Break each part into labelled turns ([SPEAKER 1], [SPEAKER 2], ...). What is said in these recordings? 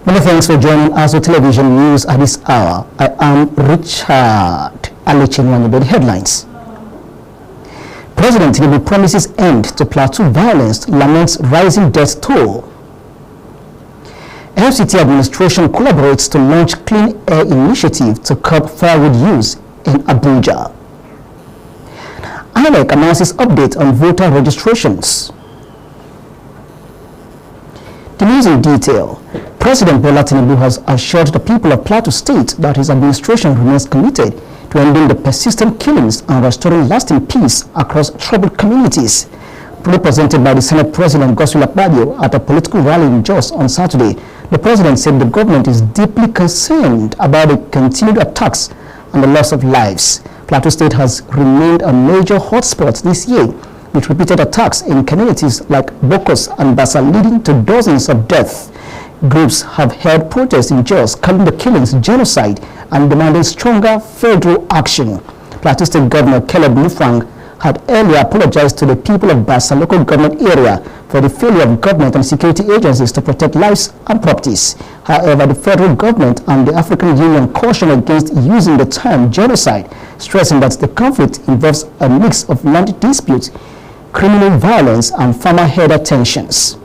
[SPEAKER 1] Many thanks for joining us for television news at this hour. I am Richard Alechinwanyi. The headlines. President Tinubu promises end to plateau violence, laments rising death toll. FCT administration collaborates to launch clean air initiative to curb firewood use in Abuja. INEC announces update on voter registrations. The news in detail. President Bola Tinubu has assured the people of Plateau State that his administration remains committed to ending the persistent killings and restoring lasting peace across troubled communities. Represented by the Senate President Godswill Akpabio at a political rally in Jos on Saturday, the president said the government is deeply concerned about the continued attacks and the loss of lives. Plateau State has remained a major hotspot this year, with repeated attacks in communities like Bokos and Basa leading to dozens of deaths. Groups have held protests in Jos calling the killings genocide and demanding stronger federal action. Plateau State Governor Caleb Mufwang had earlier apologized to the people of Basa local government area for the failure of government and security agencies to protect lives and properties. However, the federal government and the African Union cautioned against using the term genocide, stressing that the conflict involves a mix of land disputes, criminal violence, and farmer-herder tensions.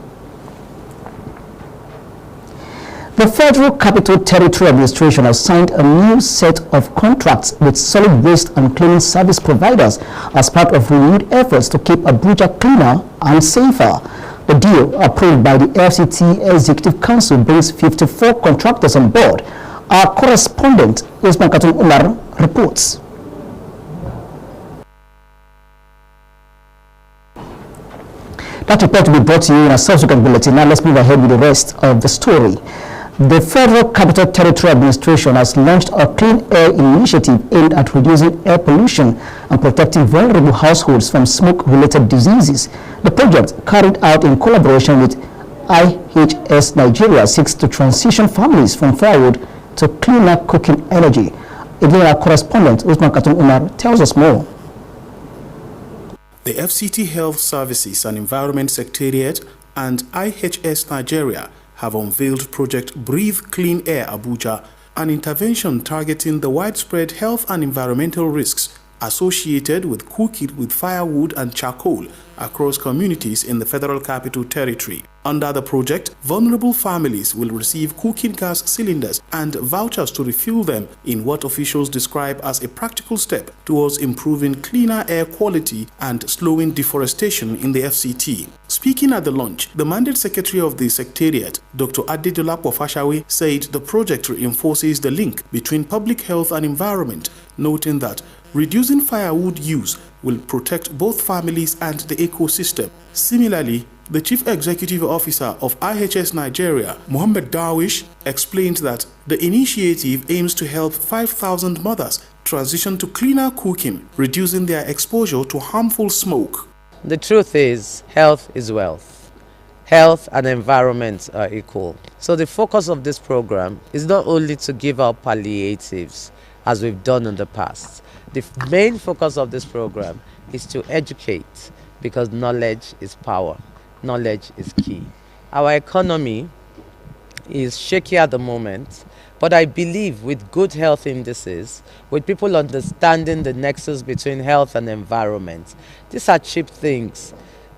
[SPEAKER 1] The Federal Capital Territory Administration has signed a new set of contracts with solid waste and cleaning service providers as part of renewed efforts to keep Abuja cleaner and safer. The deal, approved by the FCT Executive Council, brings 54 contractors on board. Our correspondent, Usman Katun Umar, reports. That report will be brought to you in a subsequent bulletin. Now let's move ahead with the rest of the story. The Federal Capital Territory Administration has launched a clean air initiative aimed at reducing air pollution and protecting vulnerable households from smoke-related diseases. The project, carried out in collaboration with IHS Nigeria, seeks to transition families from firewood to cleaner cooking energy. Again, our correspondent, Usman Katun Umar, tells us more.
[SPEAKER 2] The FCT Health Services and Environment Secretariat and IHS Nigeria have unveiled Project Breathe Clean Air Abuja, an intervention targeting the widespread health and environmental risks associated with cooking with firewood and charcoal across communities in the Federal Capital Territory. Under the project, vulnerable families will receive cooking gas cylinders and vouchers to refuel them in what officials describe as a practical step towards improving cleaner air quality and slowing deforestation in the FCT. Speaking at the launch, the Mandate Secretary of the Secretariat, Dr. Adedolapo Fashawe, said the project reinforces the link between public health and environment, noting that reducing firewood use will protect both families and the ecosystem. Similarly, the Chief Executive Officer of IHS Nigeria, Mohammed Darwish, explained that the initiative aims to help 5,000 mothers transition to cleaner cooking, reducing their exposure to harmful smoke.
[SPEAKER 3] The truth is, health is wealth. Health and environment are equal. So the focus of this program is not only to give out palliatives, as we've done in the past. The main focus of this program is to educate, because knowledge is power. Knowledge is key. Our economy is shaky at the moment, but I believe with good health indices, with people understanding the nexus between health and environment, these are cheap things.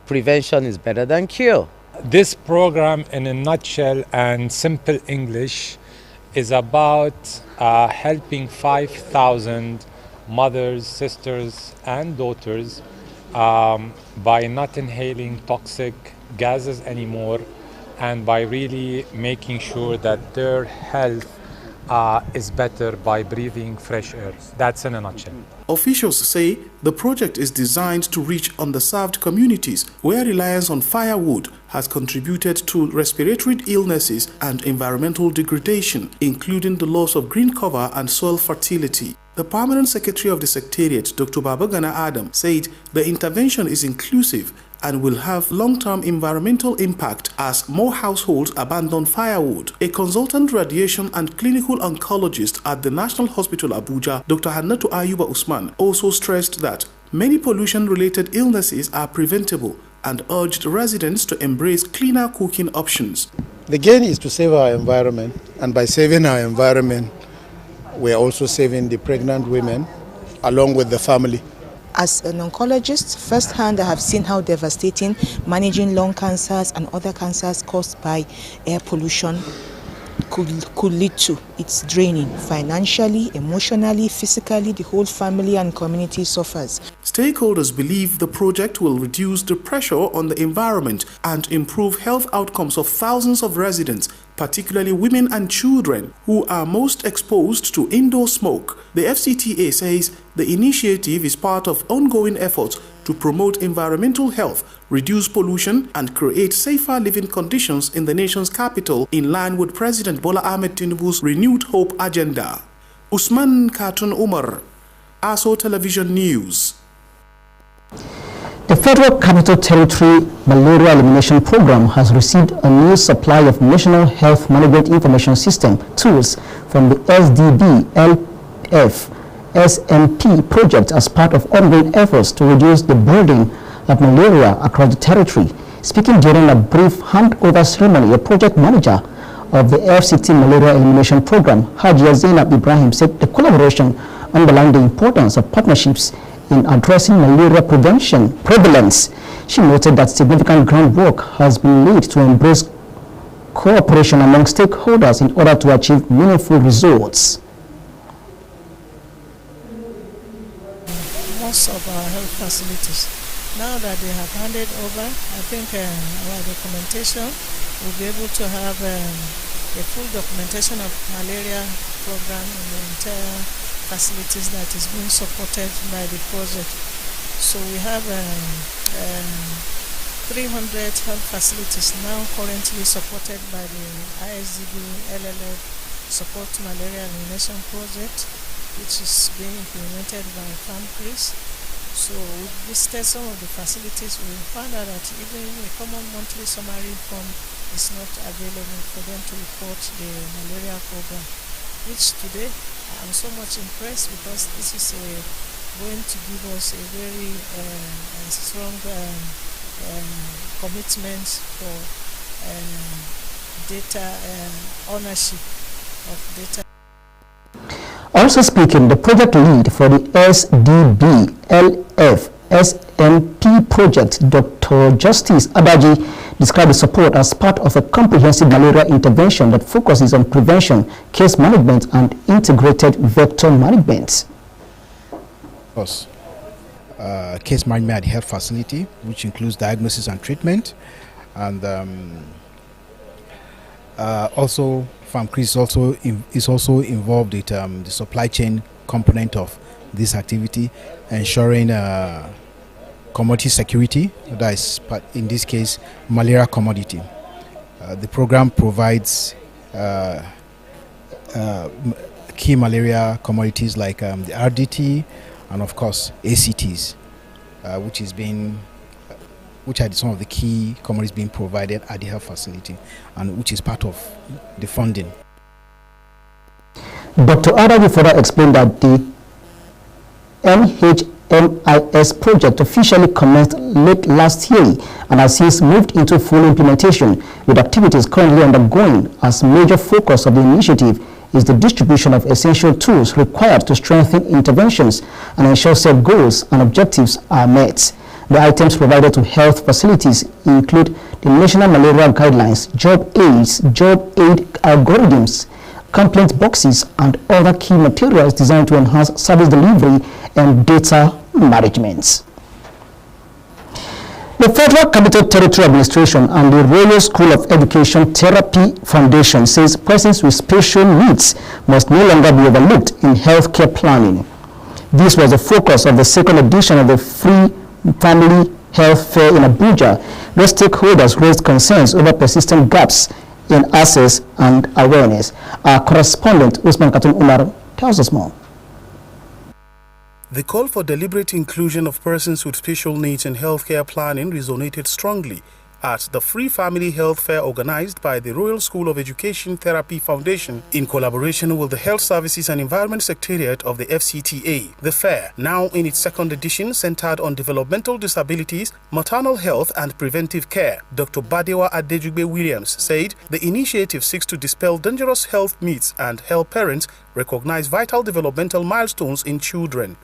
[SPEAKER 3] Prevention is better than cure.
[SPEAKER 4] This program, in a nutshell and simple English, is about helping 5,000 mothers, sisters, and daughters by not inhaling toxic gases anymore, and by really making sure that their health is better by breathing fresh air. That's in a nutshell.
[SPEAKER 2] Officials say the project is designed to reach underserved communities where reliance on firewood has contributed to respiratory illnesses and environmental degradation, including the loss of green cover and soil fertility. The Permanent Secretary of the Secretariat, Dr. Babagana Adam, said the intervention is inclusive and will have long-term environmental impact as more households abandon firewood. A consultant radiation and clinical oncologist at the National Hospital Abuja, Dr. Hannatu Ayuba Usman, also stressed that many pollution-related illnesses are preventable and urged residents to embrace cleaner cooking options.
[SPEAKER 5] The gain is to save our environment, and by saving our environment, we are also saving the pregnant women along with the family.
[SPEAKER 6] As an oncologist, firsthand I have seen how devastating managing lung cancers and other cancers caused by air pollution could lead to. It's draining financially, emotionally, physically. The whole family and community suffers.
[SPEAKER 2] Stakeholders believe the project will reduce the pressure on the environment and improve health outcomes of thousands of residents, particularly women and children who are most exposed to indoor smoke. The FCTA says the initiative is part of ongoing efforts to promote environmental health, reduce pollution, and create safer living conditions in the nation's capital in line with President Bola Ahmed Tinubu's Renewed Hope agenda. Usman Katun Umar, ASO Television News.
[SPEAKER 1] The Federal Capital Territory Malaria Elimination Program has received a new supply of National Health Management Information System tools from the SDB-LF SMP project as part of ongoing efforts to reduce the burden of malaria across the territory. Speaking during a brief handover ceremony, a project manager of the FCT Malaria Elimination Program, Hajia Zainab Ibrahim, said the collaboration underlined the importance of partnerships in addressing malaria prevalence. She noted that significant groundwork has been laid to embrace cooperation among stakeholders in order to achieve meaningful results.
[SPEAKER 7] Most of our health facilities, now that they have handed over, I think our documentation will be able to have a full documentation of malaria program in the entire facilities that is being supported by the project. So we have 300 health facilities now currently supported by the ISDB LLF Support Malaria Elimination Project, which is being implemented by FAMCRIS. So we visited some of the facilities. We found out that even a common monthly summary form is not available for them to report the malaria program, which today I'm so much impressed because this is going to give us a very strong commitment for data ownership of data.
[SPEAKER 1] Also speaking, the project lead for the SDB-LF SMP project, Dr. Justice Adaji, described the support as part of a comprehensive malaria intervention that focuses on prevention, case management, and integrated vector management.
[SPEAKER 8] Of course, case management at the health facility, which includes diagnosis and treatment, and also FAMCRIS is also involved with the supply chain component of this activity, ensuring commodity security, that is, in this case, malaria commodity. The program provides key malaria commodities like the RDT and, of course, ACTs, which are some of the key commodities being provided at the health facility, and which is part of the funding.
[SPEAKER 1] Dr. Adaji further explained that the NHMIS project officially commenced late last year and has since moved into full implementation, with activities currently undergoing. As major focus of the initiative is the distribution of essential tools required to strengthen interventions and ensure set goals and objectives are met. The items provided to health facilities include the National Malaria Guidelines, job aids, job aid algorithms, complaint boxes, and other key materials designed to enhance service delivery and data management. The Federal Capital Territory Administration and the Royal School of Education Therapy Foundation says persons with special needs must no longer be overlooked in healthcare planning. This was the focus of the second edition of the Free Family Health Fair in Abuja, where stakeholders raised concerns over persistent gaps in access and awareness. Our correspondent, Usman Katun Umar, tells us more.
[SPEAKER 2] The call for deliberate inclusion of persons with special needs in healthcare planning resonated strongly at the Free Family Health Fair organized by the Royal School of Education Therapy Foundation in collaboration with the Health Services and Environment Secretariat of the FCTA. The fair, now in its second edition, centered on developmental disabilities, maternal health and preventive care. Dr. Badewa Adejugbe Williams said the initiative seeks to dispel dangerous health myths and help parents recognize vital developmental milestones in children.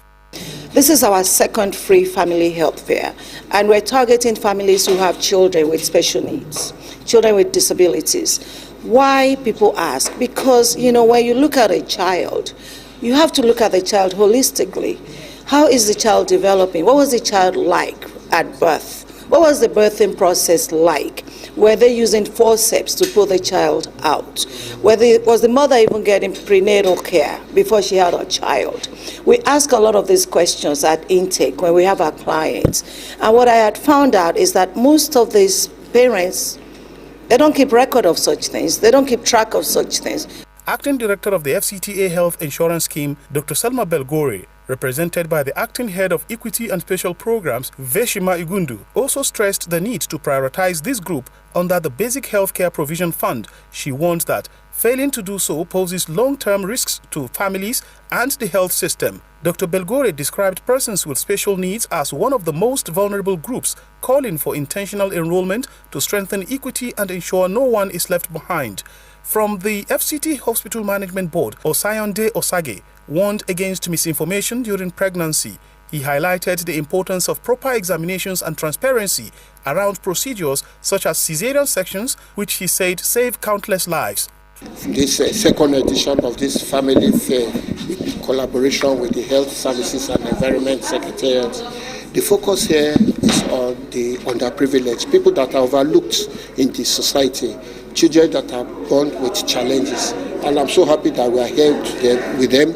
[SPEAKER 9] This is our second free family health fair, and we're targeting families who have children with special needs, children with disabilities. Why, people ask? Because, when you look at a child, you have to look at the child holistically. How is the child developing? What was the child like at birth? What was the birthing process like? Were they using forceps to pull the child out? Was the mother even getting prenatal care before she had her child? We ask a lot of these questions at intake when we have our clients. And what I had found out is that most of these parents, they don't keep record of such things. They don't keep track of such things.
[SPEAKER 2] Acting Director of the FCTA Health Insurance Scheme, Dr. Selma Belgore, represented by the Acting Head of Equity and Special Programs, Veshima Igundu, also stressed the need to prioritize this group under the Basic Healthcare Provision Fund. She warns that failing to do so poses long-term risks to families and the health system. Dr. Belgore described persons with special needs as one of the most vulnerable groups, calling for intentional enrollment to strengthen equity and ensure no one is left behind. From the FCT Hospital Management Board, Osayonde Osage warned against misinformation during pregnancy. He highlighted the importance of proper examinations and transparency around procedures such as cesarean sections, which he said save countless lives.
[SPEAKER 10] This second edition of this family fair, in collaboration with the Health Services and Environment Secretariat, the focus here is on the underprivileged, people that are overlooked in the society, children that are born with challenges. And I'm so happy that we are here with them,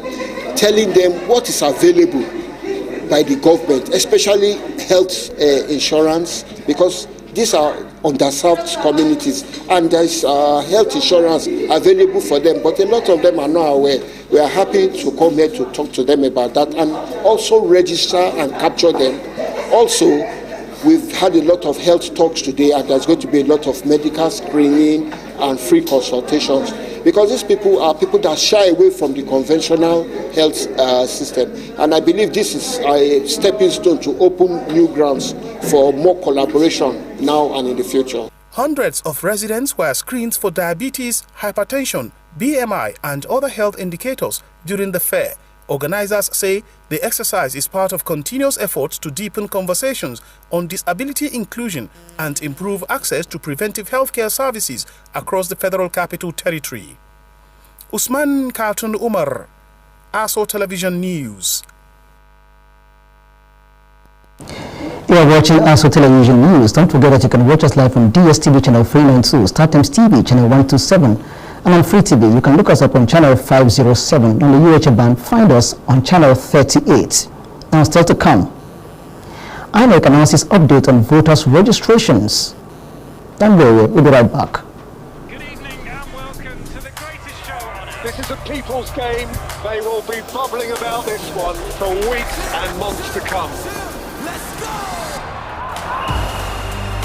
[SPEAKER 10] telling them what is available by the government, especially health insurance, because these are underserved communities and there's health insurance available for them, but a lot of them are not aware. We are happy to come here to talk to them about that and also register and capture them. Also, we've had a lot of health talks today, and there's going to be a lot of medical screening and free consultations, because these people are people that shy away from the conventional health system. And I believe this is a stepping stone to open new grounds for more collaboration now and in the future.
[SPEAKER 2] Hundreds of residents were screened for diabetes, hypertension, BMI, and other health indicators during the fair. Organizers say the exercise is part of continuous efforts to deepen conversations on disability inclusion and improve access to preventive healthcare services across the Federal Capital Territory. Usman Cartoon Umar, ASO Television News.
[SPEAKER 1] You are watching ASO Television News. Don't forget that you can watch us live on DSTV channel 392, StarTimes TV channel 127, and on Free TV. You can look us up on channel 507. On the UHA band, find us on channel 38. Now, still to come, INEC announces update on voters' registrations. Don't worry, we'll be right back.
[SPEAKER 11] Good evening and welcome to the greatest show on earth. This is a people's game. They will be bubbling about this one for weeks and months to come. Let's go!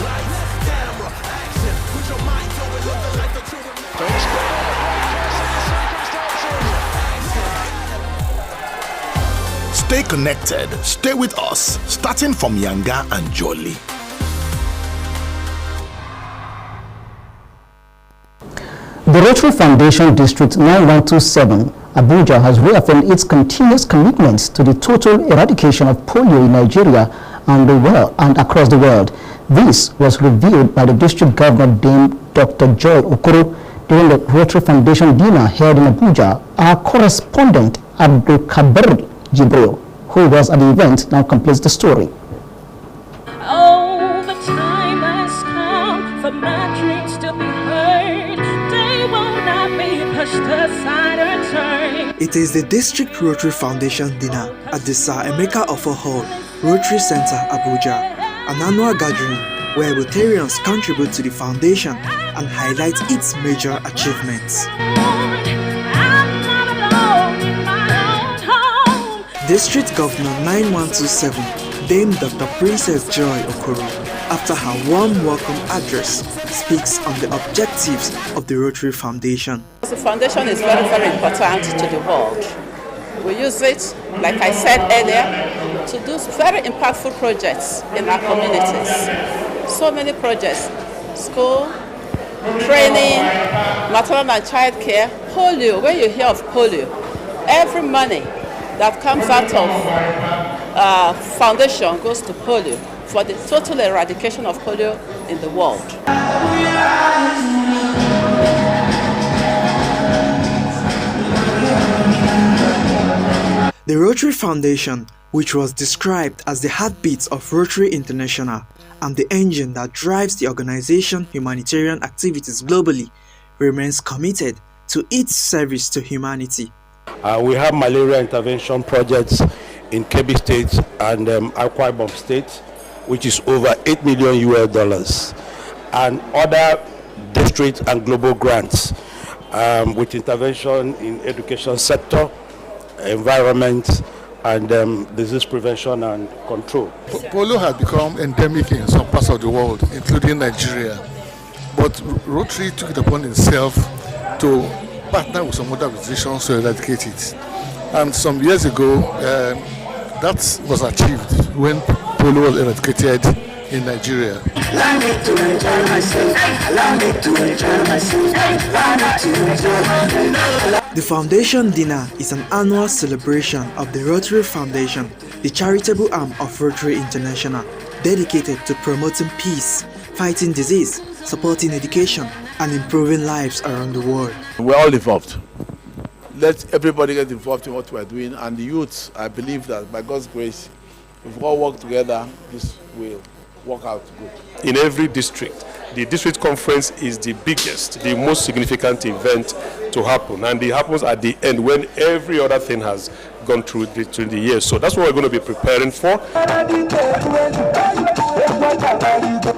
[SPEAKER 11] Lights, camera, action. Put your mind to it, live the life that you remember.
[SPEAKER 12] Stay connected. Stay with us, starting from Yanga and Jolly.
[SPEAKER 1] The Rotary Foundation District 9127, Abuja, has reaffirmed its continuous commitment to the total eradication of polio in Nigeria and the world and across the world. This was revealed by the District Governor, Dame Dr. Joy Okoro, during the Rotary Foundation dinner held in Abuja. Our correspondent, Abdul Kabir Jibril, who was at the event, now completes the story.
[SPEAKER 13] Oh, the time has come for my dreams to be heard. They will not be pushed aside or turned.
[SPEAKER 14] It is the District Rotary Foundation dinner at the Sir Emeka Offor Hall, Rotary Center, Abuja, an annual gathering where Rotarians contribute to the foundation and highlight its major achievements. District Governor 9127, Dame Dr. Princess Joy Okoro, after her warm welcome address, speaks on the objectives of the Rotary Foundation.
[SPEAKER 15] The foundation is very, very important to the world. We use it, like I said earlier, to do very impactful projects in our communities. So many projects: school, training, maternal and child care, polio. When you hear of polio, every money that comes out of foundation goes to polio, for the total eradication of polio in the world.
[SPEAKER 14] The Rotary Foundation, which was described as the heartbeat of Rotary International and the engine that drives the organization's humanitarian activities globally, remains committed to its service to humanity.
[SPEAKER 16] We have malaria intervention projects in Kebbi State and Akwa Ibom State, which is over $8 million, and other district and global grants with intervention in education sector, environment, and disease prevention and control.
[SPEAKER 17] Polio has become endemic in some parts of the world, including Nigeria. But Rotary took it upon itself to partner with some other organizations to eradicate it. And some years ago, that was achieved when polio was eradicated in Nigeria.
[SPEAKER 14] The Foundation Dinner is an annual celebration of the Rotary Foundation, the charitable arm of Rotary International, dedicated to promoting peace, fighting disease, supporting education, and improving lives around the world.
[SPEAKER 18] We're all involved. Let everybody get involved in what we're doing, and the youth, I believe that by God's grace, if we all work together, this will work out good.
[SPEAKER 19] In every district, the district conference is the biggest, the most significant event to happen, and it happens at the end when every other thing has gone through the years. So that's what we're going to be preparing for.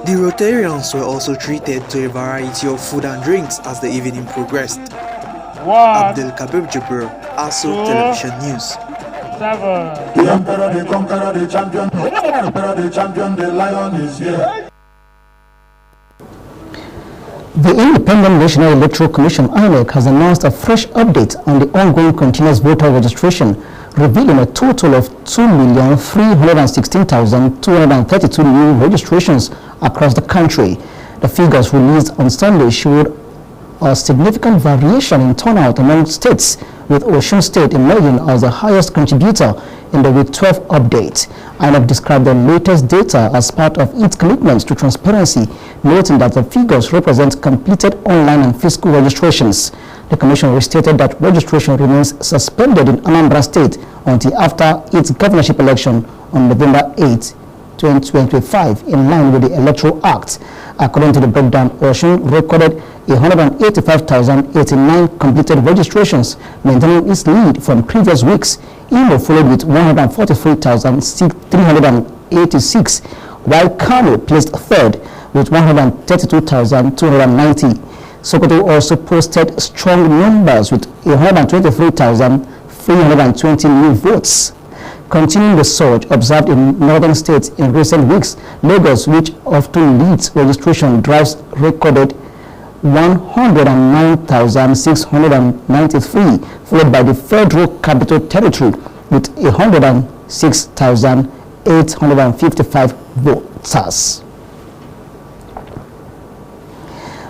[SPEAKER 14] The Rotarians were also treated to a variety of food and drinks as the evening progressed. Abdel Kabir Jabir, ASO Television News.
[SPEAKER 20] The emperor, the conqueror, the champion, the champion, the lion is here.
[SPEAKER 1] The Independent National Electoral Commission (INEC) has announced a fresh update on the ongoing continuous voter registration, revealing a total of 2,316,232 new registrations across the country. The figures released on Sunday showed a significant variation in turnout among states, with Osun State emerging as the highest contributor in the Week 12 update. INEC described the latest data as part of its commitment to transparency, noting that the figures represent completed online and physical registrations. The Commission restated that registration remains suspended in Anambra State until after its governorship election on November 8, 2025, in line with the Electoral Act. According to the breakdown, Osun recorded 185,089 completed registrations, maintaining its lead from previous weeks. Imo followed with 143,386, while Kano placed third with 132,290. Sokoto also posted strong numbers with 123,320 new votes. Continuing the surge observed in northern states in recent weeks, Lagos, which often leads registration drives, recorded 109,693, followed by the Federal Capital Territory with 106,855 voters.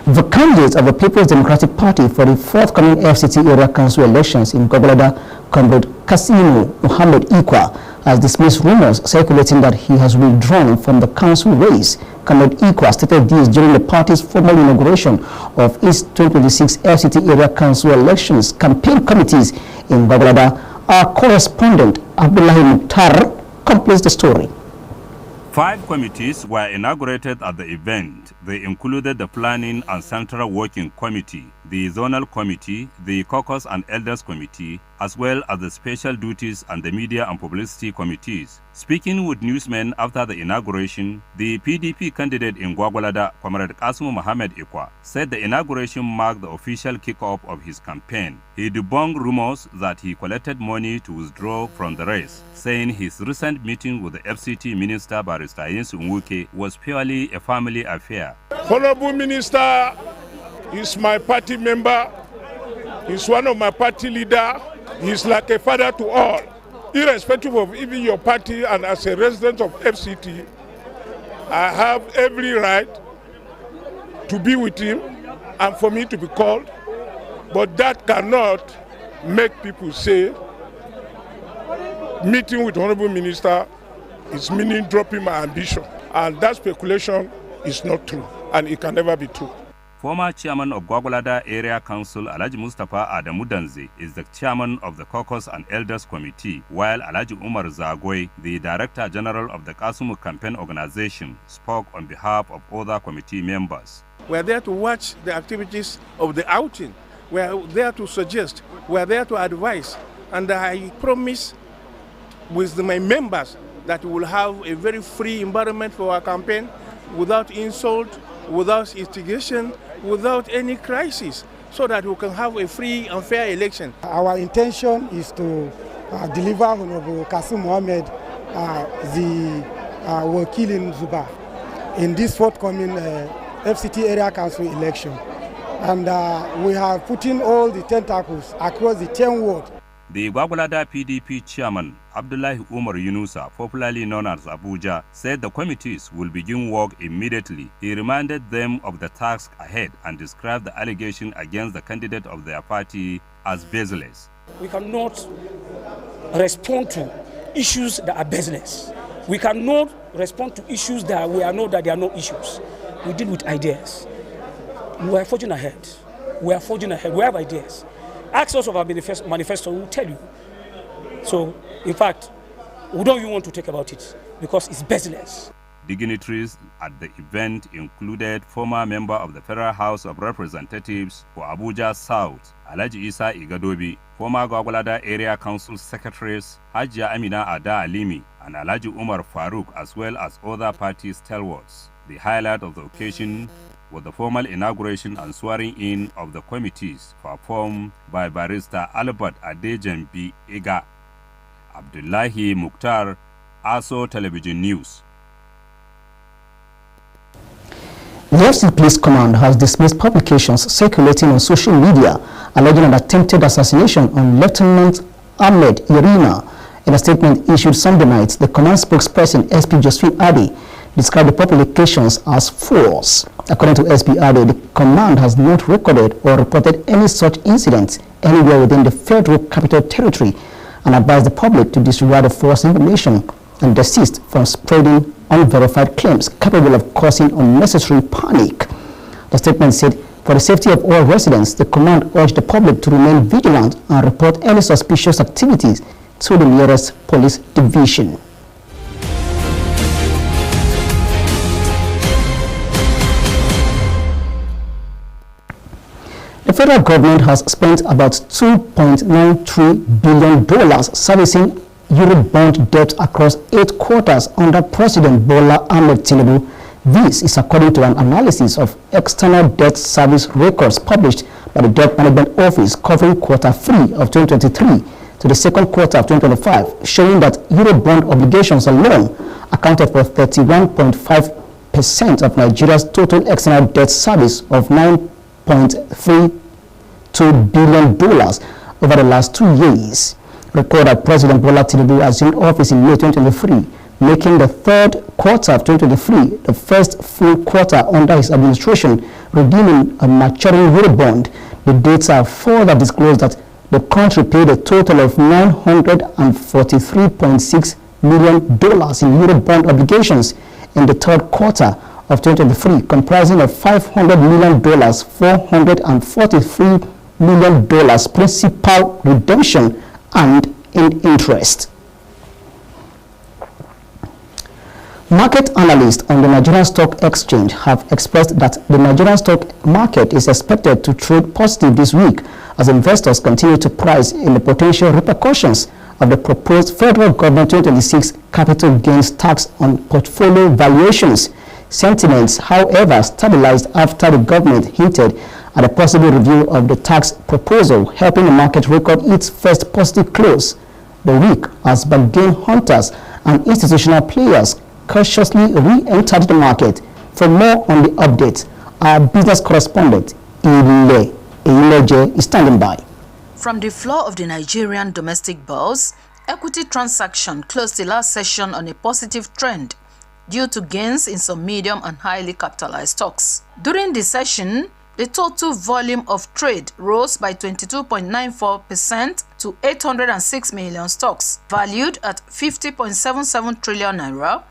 [SPEAKER 1] The candidate of the People's Democratic Party for the forthcoming FCT area council elections in Gogolada, Comrade Kasimo Muhammad Ikwa, has dismissed rumors circulating that he has withdrawn from the council race. Comrade Ikwa stated this during the party's formal inauguration of its 2026 FCT area council elections campaign committees in Gogolada. Our correspondent Abdullahi Mukhtar completes the story.
[SPEAKER 21] 5 committees were inaugurated at the event. They included the Planning and Central Working Committee, the Zonal Committee, the Caucus and Elders Committee, as well as the Special Duties and the Media and Publicity Committees. Speaking with newsmen after the inauguration, the PDP candidate in Gwagwalada, Comrade Kasimu Mohammed Ikwa, said the inauguration marked the official kick-off of his campaign. He debunked rumors that he collected money to withdraw from the race, saying his recent meeting with the FCT Minister Barrister Nyesom Wike was purely a family affair.
[SPEAKER 3] Honorable Minister is my party member, he's one of my party leader, he's like a father to all. Irrespective of even your party, and as a resident of FCT, I have every right to be with him and for me to be called, but that cannot make people say meeting with Honorable Minister is meaning dropping my ambition, and that speculation is not true, and it can never be true.
[SPEAKER 21] Former chairman of Gwagwalada Area Council Alhaji Mustapha Adamu Danze is the chairman of the Caucus and Elders Committee, while Alhaji Umar Zagoi, the Director General of the Kasumu Campaign Organization, spoke on behalf of other committee members.
[SPEAKER 3] We are there to watch the activities of the outing. We are there to suggest. We are there to advise. And I promise with my members that we will have a very free environment for our campaign, without insult, without instigation, without any crisis, so that we can have a free and fair election.
[SPEAKER 22] Our intention is to deliver Honorable Kasimu Mohammed the Wakil in Zuba in this forthcoming FCT Area Council election. And we have put in all the tentacles across the 10 wards.
[SPEAKER 21] The Gwagwalada PDP chairman, Abdullahi Umar Yunusa, popularly known as Abuja, said the committees will begin work immediately. He reminded them of the task ahead and described the allegation against the candidate of their party as baseless.
[SPEAKER 23] We cannot respond to issues that are baseless. We cannot respond to issues that we know that they are not issues. We deal with ideas. We are forging ahead. We have ideas. Ask us of our manifesto, we'll tell you. So, in fact, we don't even want to talk about it because it's baseless.
[SPEAKER 21] Dignitaries at the event included former member of the Federal House of Representatives for Abuja South, Alhaji Isa Igadobi, former Gwagwalada Area Council Secretaries, Hajia Amina Ada Alimi, and Alhaji Umar Farouk, as well as other party stalwarts. The highlight of the occasion was the formal inauguration and swearing-in of the committees performed by Barrister Albert Adejembi Iga. Abdullahi Mukhtar, ASO Television News.
[SPEAKER 1] The FC Police Command has dismissed publications circulating on social media alleging an attempted assassination on Lieutenant Ahmed Yerima. In a statement issued Sunday night, the command spokesperson SP Josephine Ade described the publications as false. According to SP Ade, the command has not recorded or reported any such incidents anywhere within the Federal Capital Territory and advised the public to disregard the false information and desist from spreading unverified claims capable of causing unnecessary panic. The statement said, for the safety of all residents, the command urged the public to remain vigilant and report any suspicious activities to the nearest police division. The federal government has spent about $2.93 billion servicing Eurobond debt across 8 quarters under President Bola Ahmed Tinubu. This is according to an analysis of external debt service records published by the Debt Management Office covering Q3 of 2023 to the second quarter of 2025, showing that Eurobond obligations alone accounted for 31.5% of Nigeria's total external debt service of $9.32 billion over the last 2 years. Recall that President Bola Tinubu assumed office in May 2023, making the third quarter of 2023 the first full quarter under his administration, redeeming a maturing Eurobond. The data further disclosed that the country paid a total of $943.6 million in Eurobond obligations in the third quarter of 2023, comprising of $500 million, $443 million principal redemption and in interest. Market analysts on the Nigerian Stock Exchange have expressed that the Nigerian stock market is expected to trade positive this week as investors continue to price in the potential repercussions of the proposed federal government 2026 capital gains tax on portfolio valuations. Sentiments, however, stabilized after the government hinted at a possible review of the tax proposal, helping the market record its first positive close. The week as bargain hunters and institutional players cautiously re-entered the market. For more on the update, our business correspondent, Ileje, is standing by.
[SPEAKER 4] From the floor of the Nigerian domestic bourse, equity transaction closed the last session on a positive trend due to gains in some medium and highly capitalized stocks. During the session, the total volume of trade rose by 22.94% to 806 million stocks, valued at 50.77 trillion naira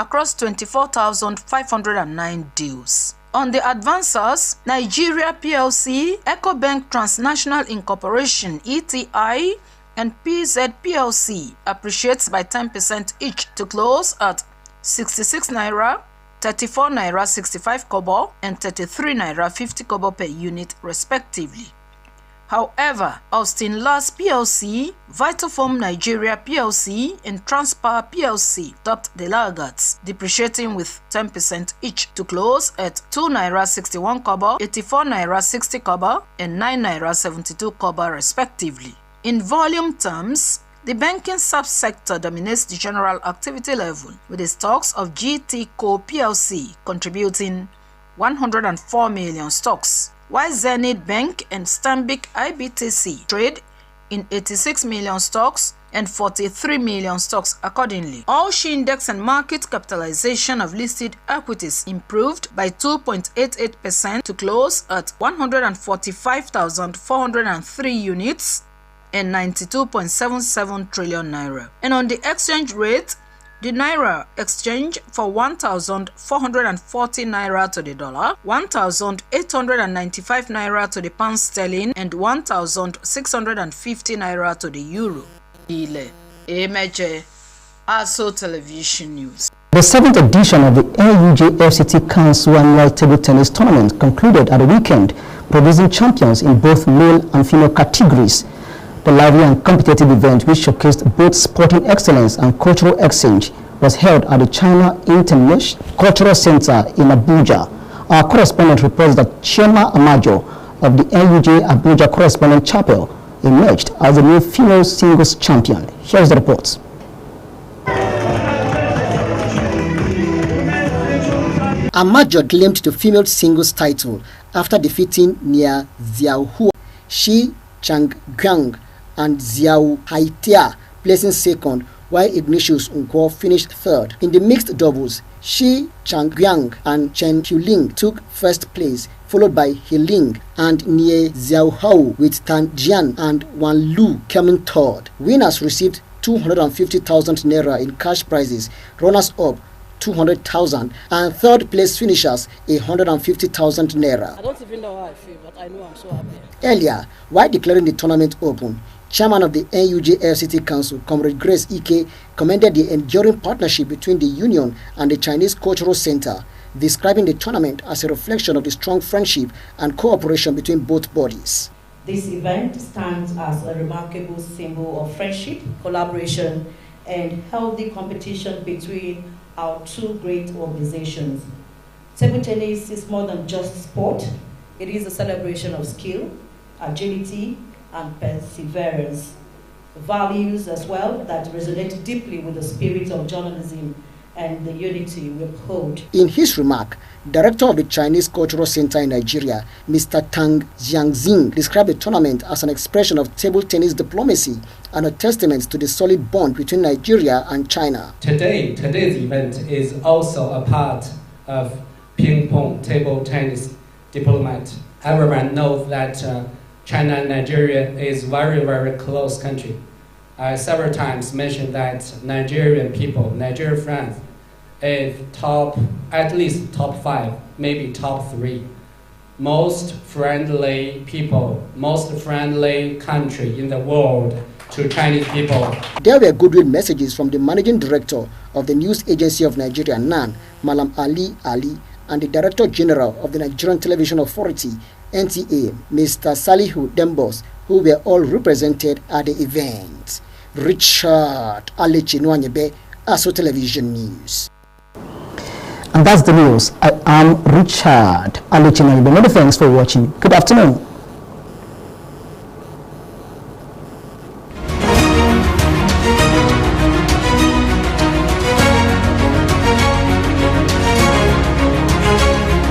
[SPEAKER 4] across 24,509 deals. On the advancers, Nigeria PLC, EcoBank Transnational Incorporation (ETI), and PZ PLC appreciates by 10% each to close at 66 naira, 34 naira 65 kobo, and 33 naira 50 kobo per unit respectively. However, Austin Lars PLC, Vitafoam Nigeria PLC, and Transpower PLC topped the laggards, depreciating with 10% each to close at 2 naira 61 kobo, 84 naira 60 kobo, and 9 naira 72 kobo respectively. In volume terms, the banking subsector dominates the general activity level, with the stocks of GT Co PLC contributing 104 million stocks, while Zenith Bank and Stanbic IBTC trade in 86 million stocks and 43 million stocks accordingly. All Share Index and market capitalization of listed equities improved by 2.88% to close at 145,403 units and 92.77 trillion naira. And on the exchange rate, the naira exchanged for 1,440 naira to the dollar, 1,895 naira to the pound sterling, and 1,650 naira to the euro. Ile Emeje, ASO Television News.
[SPEAKER 1] The 7th edition of the AUJ FCT Council Annual Table Tennis Tournament concluded at the weekend, producing champions in both male and female categories. The lively and competitive event, which showcased both sporting excellence and cultural exchange, was held at the China International Cultural Center in Abuja. Our correspondent reports that Chema Amajo of the AUJ Abuja Correspondent Chapel emerged as the new female singles champion. Here's the report.
[SPEAKER 5] Amajo claimed the female singles title after defeating Nia Xiaohua, Shi Changguang, and Xiao Haitia, placing second, while Ignatius Nkwo finished third. In the mixed doubles, Shi Changguang and Chen Qiuling took first place, followed by He Ling and Nie Xiaohao, with Tan Jian and Wan Lu coming third. Winners received 250,000 naira in cash prizes, runners-up 200,000, and third place finishers 150,000 naira.
[SPEAKER 6] I don't even know how I feel, but I know I'm so happy.
[SPEAKER 5] Earlier, while declaring the tournament open, Chairman of the NUJ FCT Council, Comrade Grace Ike, commended the enduring partnership between the Union and the Chinese Cultural Center, describing the tournament as a reflection of the strong friendship and cooperation between both bodies.
[SPEAKER 24] This event stands as a remarkable symbol of friendship, collaboration, and healthy competition between our two great organizations. Table tennis is more than just sport. It is a celebration of skill, agility, and perseverance. Values as well that resonate deeply with the spirit of journalism and the unity we uphold.
[SPEAKER 5] In his remark, Director of the Chinese Cultural Center in Nigeria, Mr. Tang Jiangxing, described the tournament as an expression of table tennis diplomacy and a testament to the solid bond between Nigeria and China.
[SPEAKER 25] Today's event is also a part of ping-pong table tennis diplomat. Everyone knows that China and Nigeria is very, very close country. I several times mentioned that Nigerian people, Nigerian friends, is at least top 5, maybe top 3. Most friendly people, most friendly country in the world to Chinese people.
[SPEAKER 5] There were goodwill messages from the Managing Director of the News Agency of Nigeria, NAN, Malam Ali, and the Director General of the Nigerian Television Authority, NTA, Mr. Salihu Dembos, who were all represented at the event. Richard Alechi Nwanyebe, ASO Television News.
[SPEAKER 1] And that's the news. I am Richard Alechi Nwanyebe. Many thanks for watching. Good afternoon.